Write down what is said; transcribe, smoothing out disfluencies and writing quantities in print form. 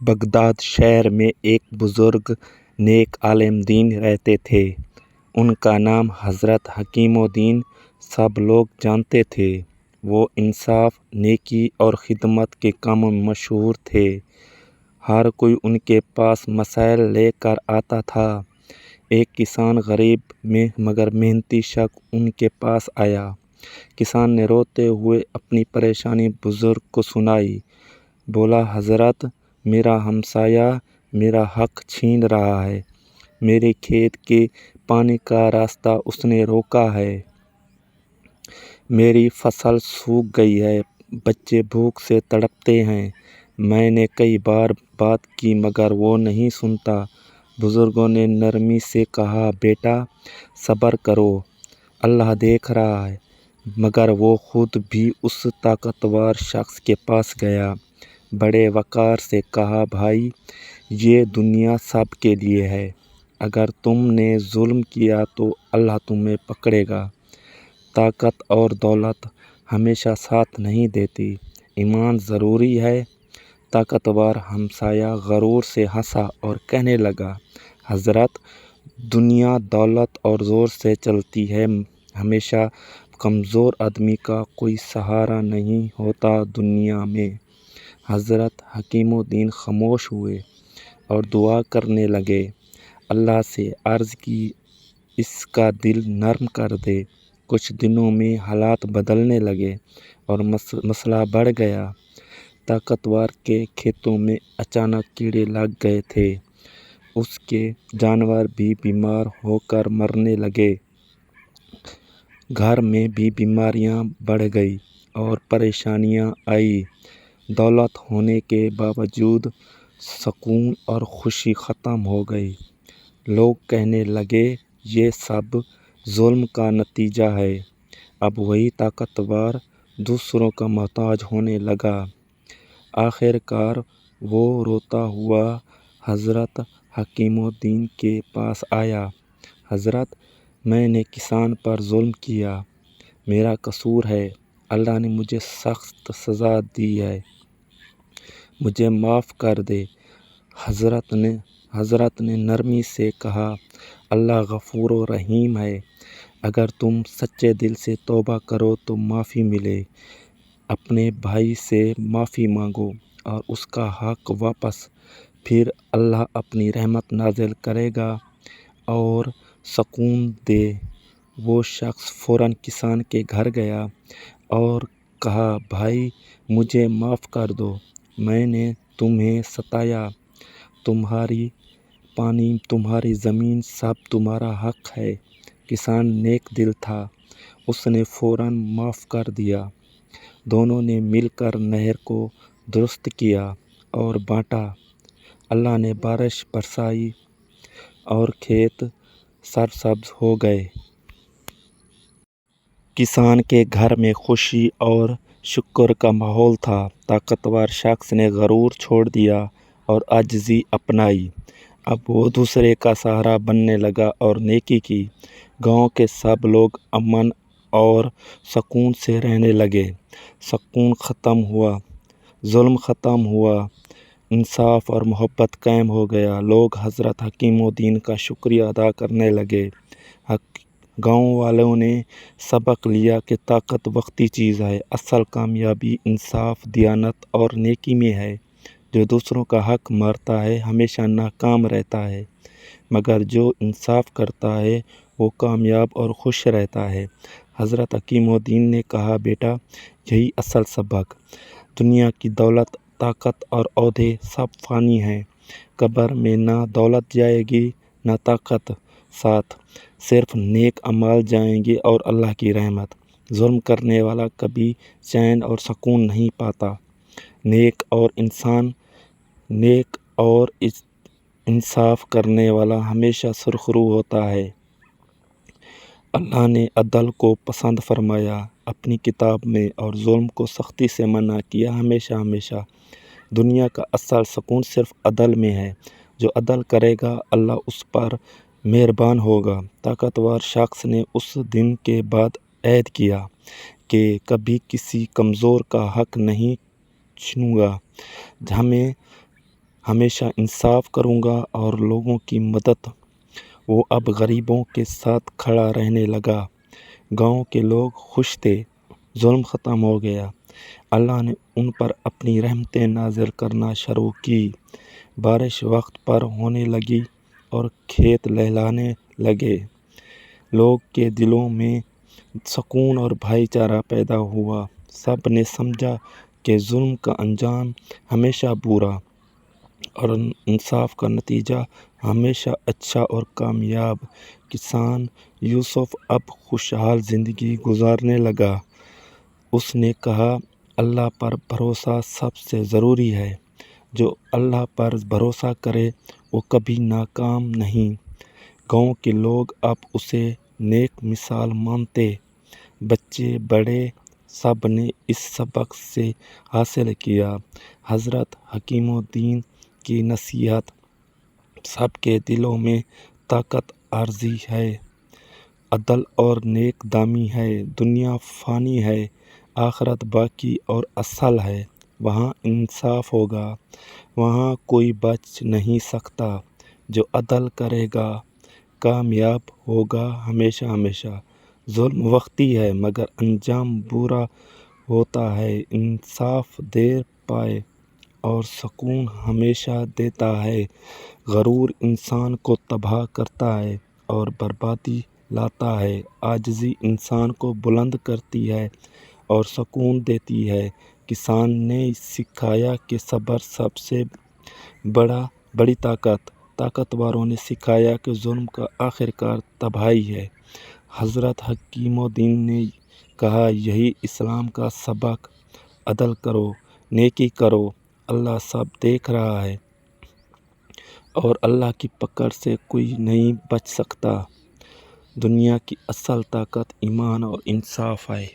Baghdad شہر میں ایک بزرگ نیک عالم دین رہتے تھے۔ ان کا نام حضرت حکیم الدین سب لوگ جانتے تھے۔ وہ انصاف، نیکی اور خدمت کے کاموں میں مشہور تھے۔ ہر کوئی ان کے پاس مسائل لے کر آتا تھا۔ ایک کسان، غریب مگر محنتی شخص ان کے پاس آیا۔ کسان نے روتے ہوئے اپنی پریشانی بزرگ کو سنائی۔ بولا، حضرت، میرا ہمسایہ میرا حق چھین رہا ہے۔ میرے کھیت کے پانی کا راستہ اس نے روکا ہے۔ میری فصل سوکھ گئی ہے، بچے بھوک سے تڑپتے ہیں۔ میں نے کئی بار بات کی مگر وہ نہیں سنتا۔ بزرگوں نے نرمی سے کہا، بیٹا صبر کرو، اللہ دیکھ رہا ہے۔ مگر وہ خود بھی اس طاقتور شخص کے پاس گیا۔ بڑے وقار سے کہا، بھائی، یہ دنیا سب کے لیے ہے۔ اگر تم نے ظلم کیا تو اللہ تمہیں پکڑے گا۔ طاقت اور دولت ہمیشہ ساتھ نہیں دیتی، ایمان ضروری ہے۔ طاقتور ہمسایہ غرور سے ہنسا اور کہنے لگا، حضرت، دنیا دولت اور زور سے چلتی ہے، ہمیشہ کمزور آدمی کا کوئی سہارا نہیں ہوتا دنیا میں۔ حضرت حکیم الدین خاموش ہوئے اور دعا کرنے لگے، اللہ سے عرض کی اس کا دل نرم کر دے۔ کچھ دنوں میں حالات بدلنے لگے اور مسئلہ بڑھ گیا۔ طاقتور کے کھیتوں میں اچانک کیڑے لگ گئے تھے۔ اس کے جانور بھی بیمار ہو کر مرنے لگے۔ گھر میں بھی بیماریاں بڑھ گئیں اور پریشانیاں آئیں۔ دولت ہونے کے باوجود سکون اور خوشی ختم ہو گئی۔ لوگ کہنے لگے، یہ سب ظلم کا نتیجہ ہے۔ اب وہی طاقتور دوسروں کا محتاج ہونے لگا۔ آخر کار وہ روتا ہوا حضرت حکیم الدین کے پاس آیا۔ حضرت، میں نے کسان پر ظلم کیا، میرا قصور ہے، اللہ نے مجھے سخت سزا دی ہے، مجھے معاف کر دے۔ حضرت نے نرمی سے کہا، اللہ غفور و رحیم ہے، اگر تم سچے دل سے توبہ کرو تو معافی ملے۔ اپنے بھائی سے معافی مانگو اور اس کا حق واپس، پھر اللہ اپنی رحمت نازل کرے گا اور سکون دے۔ وہ شخص فوراً کسان کے گھر گیا اور کہا، بھائی، مجھے معاف کر دو، میں نے تمہیں ستایا، تمہاری پانی، تمہاری زمین سب تمہارا حق ہے۔ کسان نیک دل تھا، اس نے فوراً معاف کر دیا۔ دونوں نے مل کر نہر کو درست کیا اور بانٹا۔ اللہ نے بارش برسائی اور کھیت سرسبز ہو گئے۔ کسان کے گھر میں خوشی اور شکر کا ماحول تھا۔ طاقتور شخص نے غرور چھوڑ دیا اور عاجزی اپنائی۔ اب وہ دوسرے کا سہارا بننے لگا اور نیکی کی۔ گاؤں کے سب لوگ امن اور سکون سے رہنے لگے۔ سکون ختم ہوا، ظلم ختم ہوا، انصاف اور محبت قائم ہو گیا۔ لوگ حضرت حکیم الدین کا شکریہ ادا کرنے لگے۔ گاؤں والوں نے سبق لیا کہ طاقت وقتی چیز ہے، اصل کامیابی انصاف، دیانت اور نیکی میں ہے۔ جو دوسروں کا حق مارتا ہے ہمیشہ ناکام رہتا ہے، مگر جو انصاف کرتا ہے وہ کامیاب اور خوش رہتا ہے۔ حضرت حکیم الدین نے کہا، بیٹا، یہی اصل سبق۔ دنیا کی دولت، طاقت اور عہدے سب فانی ہیں۔ قبر میں نہ دولت جائے گی نہ طاقت ساتھ، صرف نیک اعمال جائیں گے اور اللہ کی رحمت۔ ظلم کرنے والا کبھی چین اور سکون نہیں پاتا۔ نیک اور انصاف کرنے والا ہمیشہ سرخرو ہوتا ہے۔ اللہ نے عدل کو پسند فرمایا اپنی کتاب میں اور ظلم کو سختی سے منع کیا ہمیشہ۔ دنیا کا اصل سکون صرف عدل میں ہے۔ جو عدل کرے گا اللہ اس پر مہربان ہوگا۔ طاقتور شخص نے اس دن کے بعد عہد کیا کہ کبھی کسی کمزور کا حق نہیں چھینوں گا۔ ہمیشہ انصاف کروں گا اور لوگوں کی مدد۔ وہ اب غریبوں کے ساتھ کھڑا رہنے لگا۔ گاؤں کے لوگ خوش تھے، ظلم ختم ہو گیا۔ اللہ نے ان پر اپنی رحمتیں نازل کرنا شروع کی۔ بارش وقت پر ہونے لگی اور کھیت لہلانے لگے۔ لوگ کے دلوں میں سکون اور بھائی چارہ پیدا ہوا۔ سب نے سمجھا کہ ظلم کا انجام ہمیشہ برا اور انصاف کا نتیجہ ہمیشہ اچھا اور کامیاب۔ کسان یوسف اب خوشحال زندگی گزارنے لگا۔ اس نے کہا، اللہ پر بھروسہ سب سے ضروری ہے۔ جو اللہ پر بھروسہ کرے وہ کبھی ناکام نہیں۔ گاؤں کے لوگ اب اسے نیک مثال مانتے۔ بچے بڑے سب نے اس سبق سے حاصل کیا۔ حضرت حکیم الدین کی نصیحت سب کے دلوں میں طاقت آرزی ہے۔ عدل اور نیک دامی ہے۔ دنیا فانی ہے، آخرت باقی اور اصل ہے۔ وہاں انصاف ہوگا، وہاں کوئی بچ نہیں سکتا۔ جو عدل کرے گا کامیاب ہوگا ہمیشہ ہمیشہ۔ ظلم وقتی ہے مگر انجام برا ہوتا ہے۔ انصاف دیر پائے اور سکون ہمیشہ دیتا ہے۔ غرور انسان کو تباہ کرتا ہے اور بربادی لاتا ہے۔ عاجزی انسان کو بلند کرتی ہے اور سکون دیتی ہے۔ کسان نے سکھایا کہ صبر سب سے بڑی طاقتوروں نے سکھایا کہ ظلم کا آخرکار تباہی ہے۔ حضرت حکیم الدین نے کہا، یہی اسلام کا سبق۔ عدل کرو، نیکی کرو، اللہ سب دیکھ رہا ہے اور اللہ کی پکڑ سے کوئی نہیں بچ سکتا۔ دنیا کی اصل طاقت ایمان اور انصاف ہے۔